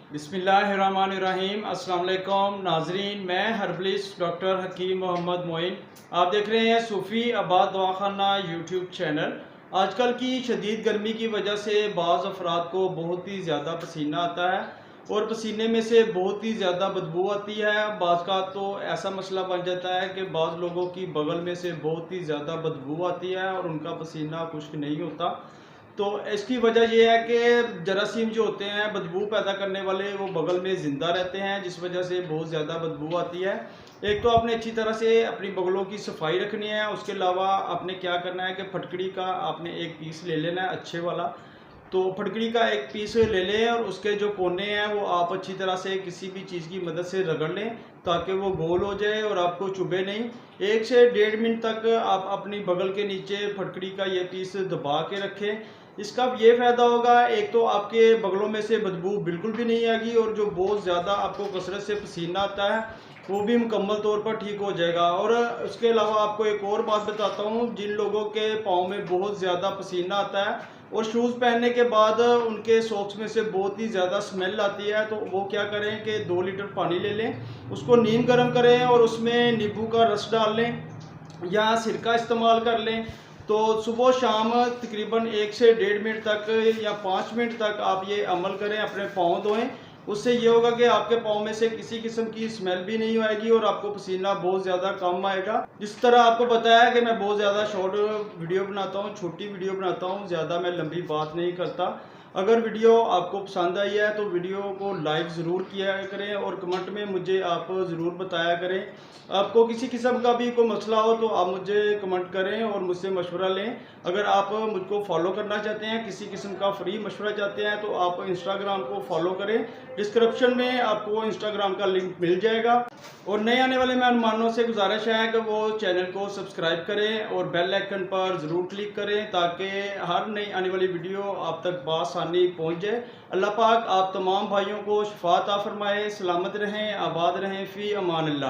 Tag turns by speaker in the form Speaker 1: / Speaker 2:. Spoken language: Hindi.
Speaker 1: बिस्मिल्लाहिर्रहमानिर्रहीम। अस्सलाम वालेकुम नाजरीन, मैं हर्बलिस्ट डॉक्टर हकीम मोहम्मद मोइन। आप देख रहे हैं सूफ़ी आबाद दवाखाना यूट्यूब चैनल। आजकल की शदीद गर्मी की वजह से बाज़ अफराद को बहुत ही ज़्यादा पसीना आता है और पसीने में से बहुत ही ज़्यादा बदबू आती है। बाज़ का तो ऐसा मसला बन जाता है कि बाज़ लोगों की बगल में से बहुत ही ज़्यादा बदबू आती है और उनका पसीना खुश्क नहीं होता। तो इसकी वजह यह है कि जरासीम जो होते हैं बदबू पैदा करने वाले, वो बगल में ज़िंदा रहते हैं, जिस वजह से बहुत ज़्यादा बदबू आती है। एक तो आपने अच्छी तरह से अपनी बगलों की सफाई रखनी है। उसके अलावा आपने क्या करना है कि फटकड़ी का आपने एक पीस ले लेना है अच्छे वाला। तो फटकड़ी का एक पीस ले लें और उसके जो कोने हैं वो आप अच्छी तरह से किसी भी चीज़ की मदद से रगड़ लें ताकि वो गोल हो जाए और आपको चुभे नहीं। 1 से 1.5 मिनट तक आप अपनी बगल के नीचे फटकड़ी का ये पीस दबा के रखें। इसका ये फ़ायदा होगा, एक तो आपके बगलों में से बदबू बिल्कुल भी नहीं आएगी और जो बहुत ज़्यादा आपको कसरत से पसीना आता है वो भी मुकम्मल तौर पर ठीक हो जाएगा। और उसके अलावा आपको एक और बात बताता हूँ, जिन लोगों के पाँव में बहुत ज़्यादा पसीना आता है और शूज़ पहनने के बाद उनके सॉक्स में से बहुत ही ज़्यादा स्मेल आती है, तो वो क्या करें कि 2 लीटर पानी ले लें, उसको नीम गर्म करें और उसमें नींबू का रस डाल लें या सिरका इस्तेमाल कर लें। तो सुबह शाम तकरीबन 1 से 1.5 मिनट तक या 5 मिनट तक आप ये अमल करें, अपने पाँव धोएं। उससे ये होगा कि आपके पाँव में से किसी किस्म की स्मेल भी नहीं आएगी और आपको पसीना बहुत ज़्यादा कम आएगा। जिस तरह आपको बताया कि मैं बहुत ज़्यादा शॉर्ट वीडियो बनाता हूँ, छोटी वीडियो बनाता हूँ, ज़्यादा मैं लंबी बात नहीं करता। अगर वीडियो आपको पसंद आई है तो वीडियो को लाइक ज़रूर किया करें और कमेंट में मुझे आप ज़रूर बताया करें। आपको किसी किस्म का भी कोई मसला हो तो आप मुझे कमेंट करें और मुझसे मशवरा लें। अगर आप मुझको फॉलो करना चाहते हैं, किसी किस्म का फ्री मशवरा चाहते हैं, तो आप इंस्टाग्राम को फॉलो करें। डिस्क्रिप्शन में आपको इंस्टाग्राम का लिंक मिल जाएगा। और नए आने वाले मेहमानों से गुजारिश है कि वो चैनल को सब्सक्राइब करें और बेल आइकन पर ज़रूर क्लिक करें ताकि हर नई आने वाली वीडियो आप तक बआसानी पहुँच जाए। अल्लाह पाक आप तमाम भाइयों को शिफा अता फरमाए। सलामत रहें, आबाद रहें, फ़ी अमान अल्लाह।